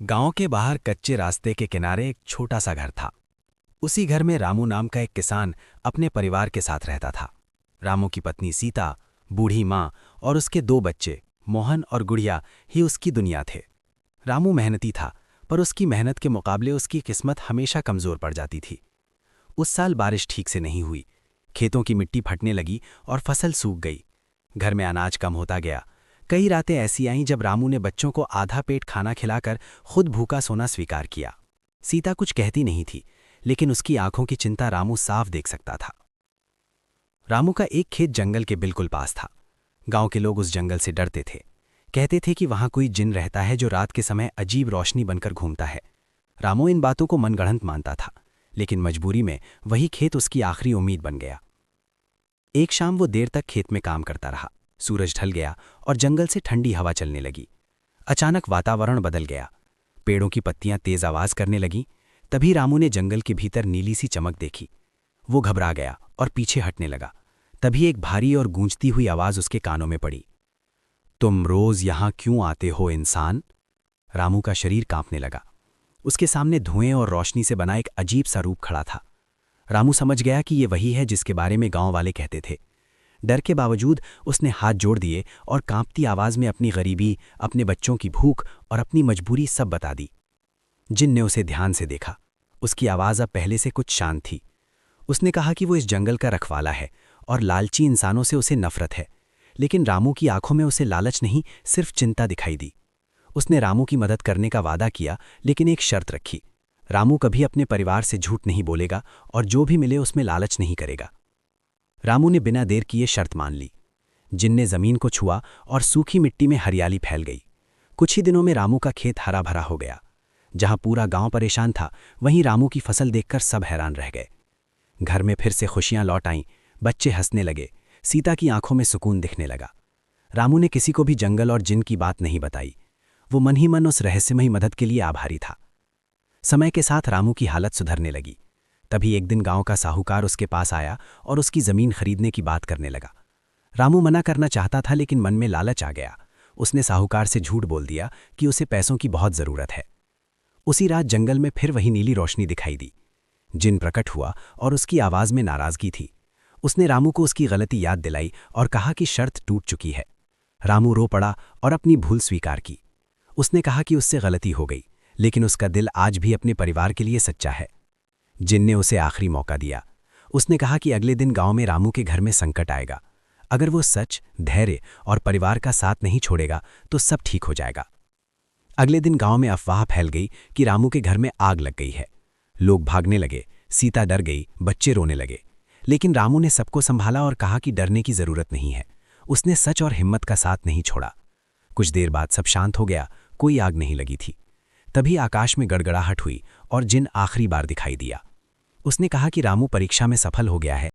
गांव के बाहर कच्चे रास्ते के किनारे एक छोटा सा घर था। उसी घर में रामू नाम का एक किसान अपने परिवार के साथ रहता था। रामू की पत्नी सीता, बूढ़ी माँ और उसके दो बच्चे मोहन और गुड़िया ही उसकी दुनिया थे। रामू मेहनती था, पर उसकी मेहनत के मुकाबले उसकी किस्मत हमेशा कमजोर पड़ जाती थी। उस साल बारिश ठीक से नहीं हुई, खेतों की मिट्टी फटने लगी और फसल सूख गई। घर में अनाज कम होता गया। कई रातें ऐसी आईं जब रामू ने बच्चों को आधा पेट खाना खिलाकर खुद भूखा सोना स्वीकार किया। सीता कुछ कहती नहीं थी, लेकिन उसकी आंखों की चिंता रामू साफ देख सकता था। रामू का एक खेत जंगल के बिल्कुल पास था। गांव के लोग उस जंगल से डरते थे। कहते थे कि वहां कोई जिन रहता है जो रात के समय अजीब रोशनी बनकर घूमता है। रामू इन बातों को मनगढ़ंत मानता था, लेकिन मजबूरी में वही खेत उसकी आखिरी उम्मीद बन गया। एक शाम वो देर तक खेत में काम करता रहा। सूरज ढल गया और जंगल से ठंडी हवा चलने लगी। अचानक वातावरण बदल गया। पेड़ों की पत्तियां तेज आवाज करने लगीं। तभी रामू ने जंगल के भीतर नीली सी चमक देखी। वो घबरा गया और पीछे हटने लगा। तभी एक भारी और गूंजती हुई आवाज उसके कानों में पड़ी। तुम रोज यहां क्यों आते हो इंसान? रामू का शरीर कांपने लगा। उसके सामने धुएं और रोशनी से बना एक अजीब सा रूप खड़ा था। रामू समझ गया कि ये वही है जिसके बारे में गांव वाले कहते थे। डर के बावजूद उसने हाथ जोड़ दिए और कांपती आवाज में अपनी गरीबी, अपने बच्चों की भूख और अपनी मजबूरी सब बता दी। जिन ने उसे ध्यान से देखा। उसकी आवाज अब पहले से कुछ शांत थी। उसने कहा कि वो इस जंगल का रखवाला है और लालची इंसानों से उसे नफरत है। लेकिन रामू की आंखों में उसे लालच नहीं, सिर्फ चिंता दिखाई दी। उसने रामू की मदद करने का वादा किया, लेकिन एक शर्त रखी। रामू कभी अपने परिवार से झूठ नहीं बोलेगा और जो भी मिले उसमें लालच नहीं करेगा। रामू ने बिना देर किए शर्त मान ली। जिन ने जमीन को छुआ और सूखी मिट्टी में हरियाली फैल गई। कुछ ही दिनों में रामू का खेत हरा भरा हो गया। जहां पूरा गांव परेशान था, वहीं रामू की फसल देखकर सब हैरान रह गए। घर में फिर से खुशियां लौट आईं। बच्चे हंसने लगे। सीता की आंखों में सुकून दिखने लगा। रामू ने किसी को भी जंगल और जिन की बात नहीं बताई। वो मन ही मन उस रहस्यमयी मदद के लिए आभारी था। समय के साथ रामू की हालत सुधरने लगी। तभी एक दिन गांव का साहूकार उसके पास आया और उसकी जमीन खरीदने की बात करने लगा। रामू मना करना चाहता था, लेकिन मन में लालच आ गया। उसने साहूकार से झूठ बोल दिया कि उसे पैसों की बहुत जरूरत है। उसी रात जंगल में फिर वही नीली रोशनी दिखाई दी। जिन प्रकट हुआ और उसकी आवाज में नाराजगी थी। उसने रामू को उसकी गलती याद दिलाई और कहा कि शर्त टूट चुकी है। रामू रो पड़ा और अपनी भूल स्वीकार की। उसने कहा कि उससे गलती हो गई, लेकिन उसका दिल आज भी अपने परिवार के लिए सच्चा है। जिन ने उसे आखिरी मौका दिया। उसने कहा कि अगले दिन गांव में रामू के घर में संकट आएगा। अगर वो सच, धैर्य और परिवार का साथ नहीं छोड़ेगा तो सब ठीक हो जाएगा। अगले दिन गांव में अफवाह फैल गई कि रामू के घर में आग लग गई है। लोग भागने लगे। सीता डर गई, बच्चे रोने लगे। लेकिन रामू ने सबको संभाला और कहा कि डरने की जरूरत नहीं है। उसने सच और हिम्मत का साथ नहीं छोड़ा। कुछ देर बाद सब शांत हो गया। कोई आग नहीं लगी थी। तभी आकाश में गड़गड़ाहट हुई और जिन आखिरी बार दिखाई दिया। उसने कहा कि रामू परीक्षा में सफल हो गया है।